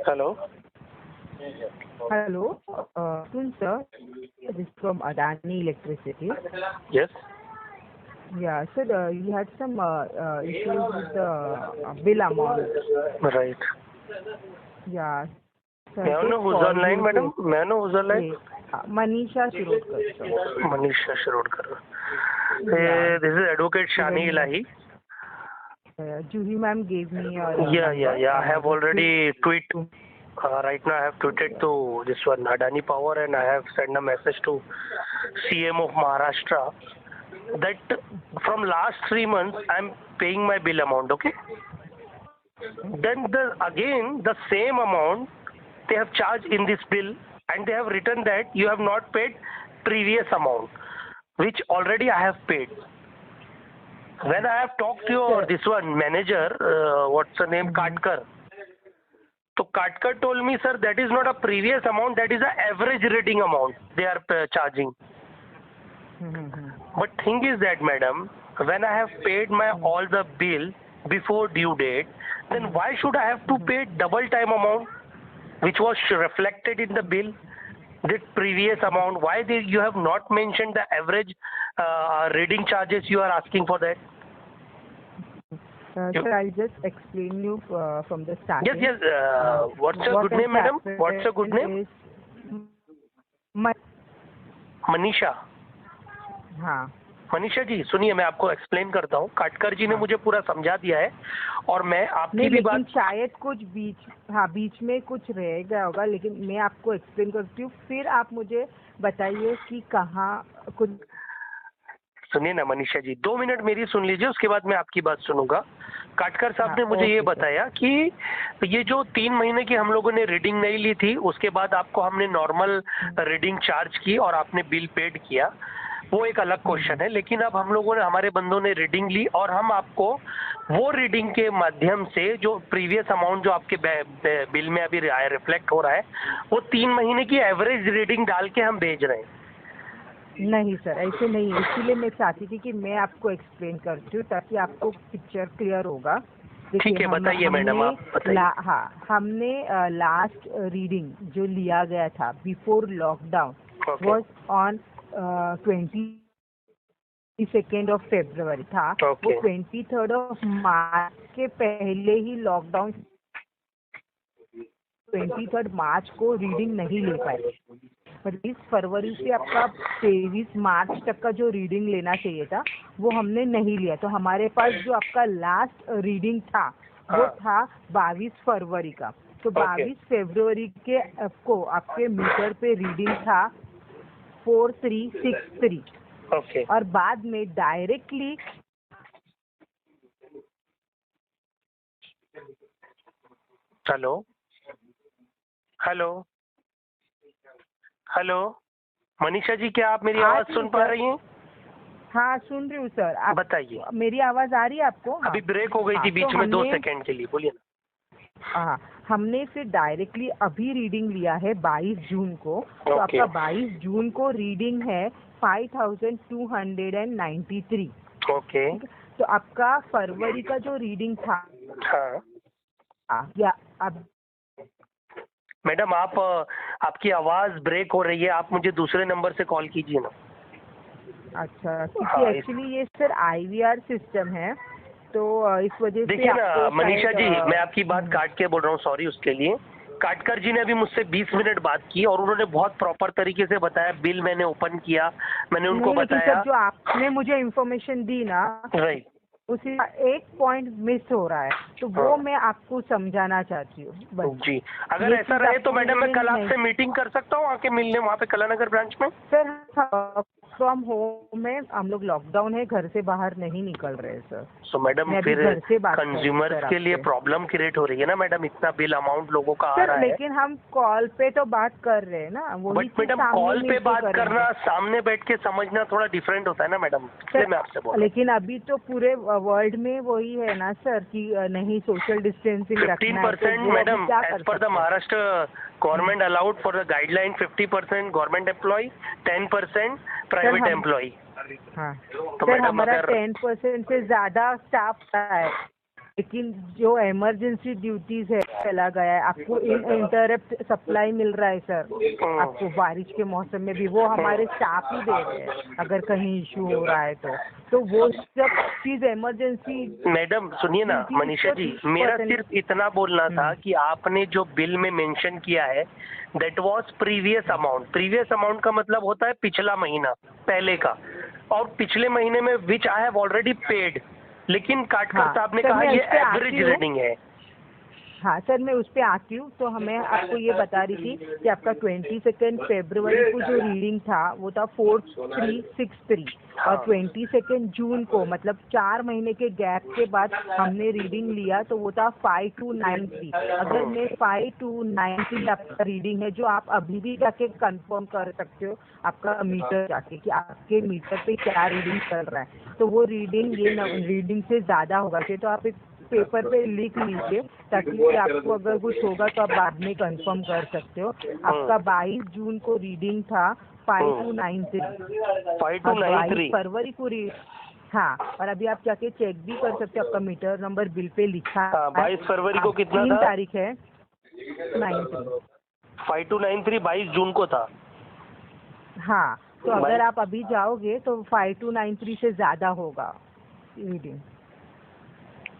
Hello. Hello, sir. This is from Adani Electricity. Yes. Yeah, sir, you had some issues with the bill amount. Right. Yeah. Sir, May I know who's online, madam? May I know who's online? Manisha Shirodkar, sir. Manisha Shirodkar. Yeah. This is Advocate Shani Elahi. Juhi ma'am gave me your Yeah. I have already tweeted. Right now I have tweeted to this one Adani Power, and I have sent a message to CM of Maharashtra that from last 3 months I am paying my bill amount. Okay. Then the same amount they have charged in this bill, and they have written that you have not paid previous amount, which already I have paid. When I have talked to your this one manager, what's the name, Katkar. So Katkar told me, sir, that is not a previous amount, that is the average reading amount they are charging. But thing is that, madam, when I have paid my all the bill before due date, then why should I have to pay double time amount, which was reflected in the bill, the previous amount? Why you have not mentioned the average reading charges you are asking for that? Sir, I'll just explain you from the starting. Yes. What's your good name, madam? What's your good name? Manisha. हाँ. मनीषा जी सुनिए, मैं आपको explain करता हूँ. काटकर जी ने मुझे पूरा समझा दिया है, और मैं आपकी भी बात शायद कुछ बीच में कुछ रह गया होगा, लेकिन मैं आपको एक्सप्लेन करती हूँ, फिर आप मुझे बताइए कि कहाँ कुछ. सुनिए ना मनीषा जी, 2 मिनट मेरी सुन लीजिए, उसके बाद मैं आपकी बात सुनूंगा. काटकर साहब ने मुझे ये बताया कि ये जो 3 महीने की हम लोगों ने रीडिंग नहीं ली थी, उसके बाद आपको हमने नॉर्मल रीडिंग चार्ज की और आपने बिल पेड किया, वो एक अलग क्वेश्चन है. लेकिन अब हम लोगों ने, हमारे बंदों ने रीडिंग ली, और हम आपको वो रीडिंग के माध्यम से जो प्रीवियस अमाउंट जो आपके बिल में अभी रिफ्लेक्ट हो रहा है, वो 3 महीने की एवरेज रीडिंग डाल के हम भेज रहे हैं. नहीं सर, ऐसे नहीं. इसीलिए मैं चाहती थी कि मैं आपको एक्सप्लेन करती हूँ ताकि आपको पिक्चर क्लियर होगा. ठीक है, बताइए मैडम, आप बताइए. हाँ, हमने लास्ट रीडिंग जो लिया गया था before lockdown was on 22nd of February था. वो 23rd ऑफ मार्च के पहले ही लॉकडाउन, 23rd मार्च को रीडिंग नहीं ले पाए. 20 फरवरी से आपका 23 मार्च तक का जो रीडिंग लेना चाहिए था वो हमने नहीं लिया. तो हमारे पास जो आपका लास्ट रीडिंग था वो था 22 फरवरी का. तो 22 फरवरी के आपको आपके मीटर पे रीडिंग था 4363. और बाद में डायरेक्टली हेलो मनीषा जी, क्या आप मेरी आवाज सुन पा रही हैं? हाँ, सुन रही हूँ सर. आप बताइए. मेरी आवाज आ रही है आपको? अभी ब्रेक हो गई थी बीच में 2 सेकंड के लिए, बोलिए ना. हाँ, हमने फिर डायरेक्टली अभी रीडिंग लिया है 22 जून को. तो आपका 22 जून को रीडिंग है 5293. ओके. तो आपका फरवरी का जो रीडिंग था, या अब मैडम आपकी आवाज ब्रेक हो रही है, आप मुझे दूसरे नंबर से कॉल कीजिए ना. अच्छा, क्योंकि एक्चुअली ये सर IVR सिस्टम है, तो इस वजह से. देखिए ना मनीषा जी, मैं आपकी बात काट के बोल रहा हूँ, सॉरी उसके लिए. काटकर जी ने अभी मुझसे 20 मिनट बात की और उन्होंने बहुत प्रॉपर तरीके से बताया. बिल मैंने ओपन किया, मैंने उनको बताया. जो आपने मुझे इन्फॉर्मेशन दी ना, राइट, उसी का एक पॉइंट मिस हो रहा है, तो वो मैं आपको समझाना चाहती हूँ. जी, अगर ऐसा रहे तो मैडम मैं कल आपसे मीटिंग कर सकता हूँ आके मिलने वहाँ पे कलानगर ब्रांच में? सर फ्रॉम होम में हम लोग लॉकडाउन है, घर से बाहर नहीं निकल रहे सर. सो मैडम फिर कंज्यूमर्स के लिए प्रॉब्लम क्रिएट हो रही है ना मैडम, इतना बिल अमाउंट लोगों का आ रहा है. लेकिन हम कॉल पे तो बात कर रहे हैं ना. बट मैडम कॉल पे बात करना, सामने बैठ के समझना थोड़ा डिफरेंट होता है ना मैडम, इसलिए मैं आपसे बोल रहा हूँ. लेकिन अभी तो पूरे वर्ल्ड में वही है ना सर कि नहीं सोशल डिस्टेंसिंग रखना है. 15% madam, as per the Maharashtra government allowed for the guideline 50% government employ, 10% private employ. हाँ, तो सर हमारा 10% से ज्यादा स्टाफ है. लेकिन जो इमरजेंसी ड्यूटीज है चला गया है, आपको इंटरप्ट सप्लाई मिल रहा है सर, आपको बारिश के मौसम में भी वो हमारे स्टाफ ही दे रहे हैं अगर कहीं इशू हो रहा है तो वो सब चीज इमरजेंसी। मैडम सुनिए ना मनीषा जी, मेरा सिर्फ इतना बोलना था कि आपने जो बिल में मेंशन किया है that was previous amount. Previous amount का मतलब होता है पिछला महीना पहले का, और पिछले महीने में विच आई हैव ऑलरेडी पेड, लेकिन काटकर साहब ने कहा ये एवरेज रीडिंग है। हाँ सर, मैं उस पर आती हूँ। तो हमें आपको ये बता रही थी कि आपका 22 फरवरी को जो रीडिंग था वो था 4363 और 22 जून को मतलब 4 महीने के गैप के बाद हमने रीडिंग लिया तो वो था 5293। अगर मैं 5293 आपका रीडिंग है जो आप अभी भी जाके कंफर्म कर सकते हो आपका मीटर जाके कि आपके मीटर पे क्या रीडिंग चल रहा है, तो वो रीडिंग ये रीडिंग से ज़्यादा होगा। तो आप एक पेपर पे लिख लीजिए ताकि आपको अगर कुछ होगा तो आप बाद में कंफर्म कर सकते हो। आपका 22 जून को रीडिंग था 5293। 22 फरवरी को हाँ, और अभी आप जाके चेक भी कर सकते हो, आपका मीटर नंबर बिल पे लिखा है। 22 फरवरी को कितना 3 था? तारीख है 93। 5293 22 जून को था। हाँ, तो अगर आप अभी जाओगे तो 5293 से ज्यादा होगा रीडिंग।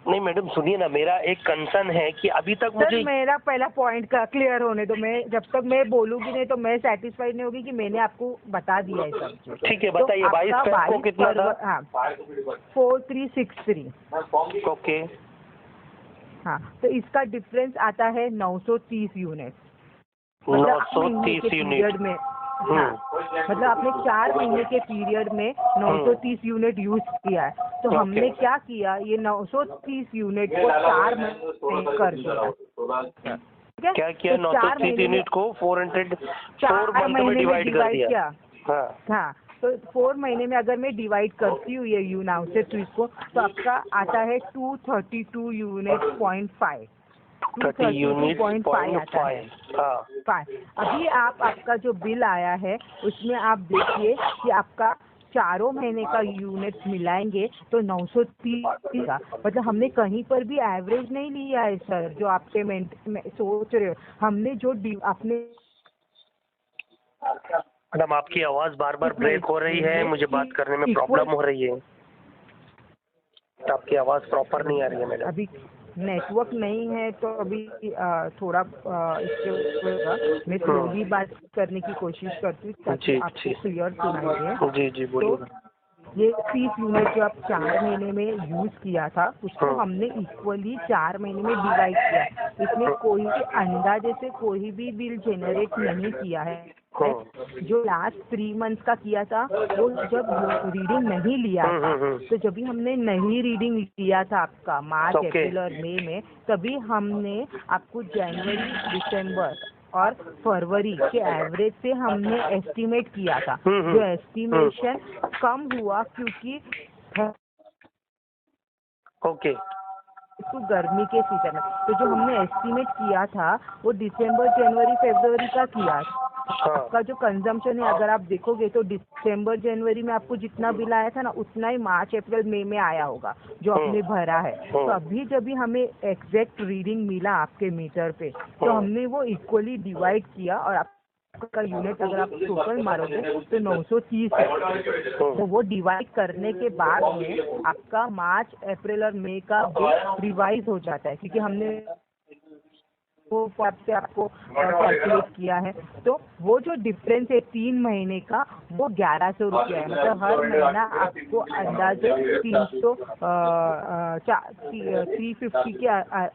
नहीं मैडम सुनिए ना, मेरा एक कंसर्न है कि अभी तक मुझे मेरा पहला पॉइंट का क्लियर होने दो। मैं जब तक मैं बोलूंगी नहीं तो मैं सेटिस्फाइड नहीं होगी कि मैंने आपको बता दिया है सब। ठीक है बताइए। 22 फरवरी को कितना था? हाँ 4363। ओके हाँ, तो इसका डिफरेंस आता है 930 यूनिट। 930 यूनिट में हाँ, मतलब आपने 4 महीने के पीरियड में 930 यूनिट यूज किया है। तो हमने क्या किया, ये 930 यूनिट को 4 महीने कर दिया। क्या किया? 930 यूनिट को 4 मंथ में डिवाइड कर दिया। हाँ, तो 4 महीने में अगर मैं डिवाइड करती हूँ ये 930 को तो आपका आता है 232 यूनिट 0.5। 232.5 आता है। 5। अभी आपका जो बिल आया है उसमें आप देखिए कि आपका चारों महीने का यूनिट मिलाएंगे तो 930 का, मतलब हमने कहीं पर भी एवरेज नहीं लिया है सर। जो आप पेमेंट में सोच रहे हो, हमने जो अपने मैडम आपकी आवाज बार बार ब्रेक हो रही है, मुझे बात करने में प्रॉब्लम हो रही है। आपकी आवाज प्रॉपर नहीं आ रही है मैडम। अभी नेटवर्क नहीं है तो अभी थोड़ा इसके ऊपर मैं थोड़ी बात करने की कोशिश करती हूँ ताकि आपको क्लियर सुनाई दे। जी बोलिए। तो ये 30 यूनिट जो आप 4 महीने में यूज किया था उसको हमने इक्वली 4 महीने में डिवाइड किया। इसमें कोई अंदाजे से कोई भी बिल जनरेट नहीं किया है। जो लास्ट 3 मंथ्स का किया था वो जब रीडिंग नहीं लिया था तो जब भी हमने नहीं रीडिंग लिया था आपका मार्च अप्रैल और मई में, तभी हमने आपको जनवरी दिसंबर और फरवरी के एवरेज से हमने एस्टिमेट किया था। जो एस्टिमेशन कम हुआ क्योंकि तो गर्मी के सीजन में, तो जो हमने एस्टिमेट किया था वो दिसंबर जनवरी फरवरी का किया। आपका जो कंजम्पशन है अगर आप देखोगे तो दिसंबर जनवरी में आपको जितना बिल आया था ना उतना ही मार्च अप्रैल मई में आया होगा जो आपने भरा है। तो अभी जब भी हमें एग्जैक्ट रीडिंग मिला आपके मीटर पे तो हमने वो इक्वली डिवाइड किया और आपका यूनिट अगर आप टोटल मारोगे तो 930 है। तो वो डिवाइड करने के बाद में आपका मार्च अप्रैल और मई का बिल रिवाइज हो जाता है क्योंकि हमने वो से आपको कैलकुलेट किया है। तो वो जो डिफरेंस है 3 महीने का वो 1100 रुपया है। मतलब हर महीना आपको अंदाजे 350 के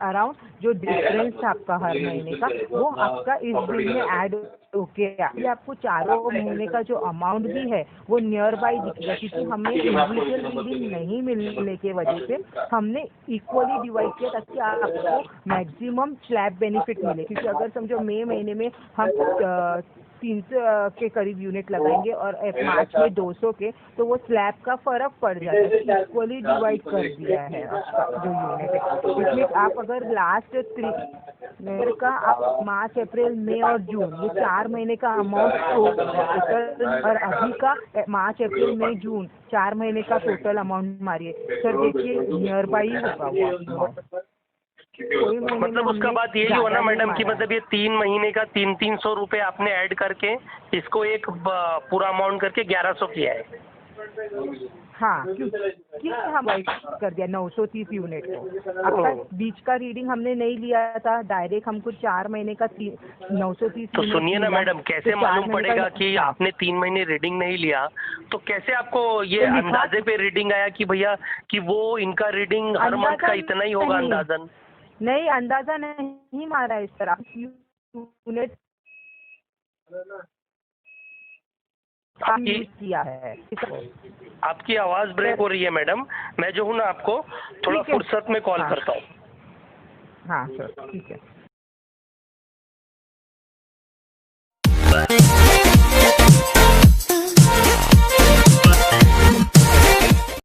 अराउंड जो डिफरेंस था आपका हर महीने का वो आपका इस बिल में ऐड ओके। ये आपको चारों महीने का जो अमाउंट भी है वो नियर बाई दिखेगा क्योंकि हमें इंडिविजुअल रीडिंग नहीं मिलने के वजह से हमने इक्वली डिवाइड किया ताकि आपको मैक्सिमम स्लैब बेनिफिट मिले। क्योंकि अगर समझो मई महीने में हम 300 के करीब यूनिट लगाएंगे और मार्च में 200 के तो वो स्लैब का फर्क पड़ जाता है। इक्वली डिवाइड कर दिया है आपका जो यूनिट है। इसमें आप अगर लास्ट मेरे का आप मार्च अप्रैल मई और जून ये 4 महीने का अमाउंट टोटल, और अभी का मार्च अप्रैल मई जून 4 महीने का टोटल अमाउंट मारिए सर, देखिए नियर बाई होगा वो amount। कोई महीने में मतलब उसका हमने बात यही हुआ ज्यादा ना नहीं मैडम कि मारा। मतलब ये 3 महीने का 300 रुपये आपने ऐड करके इसको एक पूरा अमाउंट करके 1100 किया है। हाँ, क्योंकि हम वाइट कर दिया 930 यूनिट को। आपका बीच का रीडिंग हमने नहीं लिया था, डायरेक्ट हमको 4 महीने का 930 तो यूनिट सुनिए ना मिला। मैडम, कैसे तो 4 मालूम महीने पड़ेगा का, कि हाँ, आपने 3 महीने रीडिंग नहीं लिया, तो कैसे आपको ये तो लिखा अंदाजे पे रीडिंग आया कि भैया कि वो इनका रीडिंग हर मंथ का इतना ही होगा नहीं, अंदाजन? नहीं अंदाजा नहीं मारा इस तरह यूनिट आपकी किया है। आपकी आवाज ब्रेक हो रही है मैडम, मैं जो हूँ ना आपको थोड़ा ठीक है। फुर्सत में कॉल हाँ। करता हूँ। हाँ सर, ठीक है।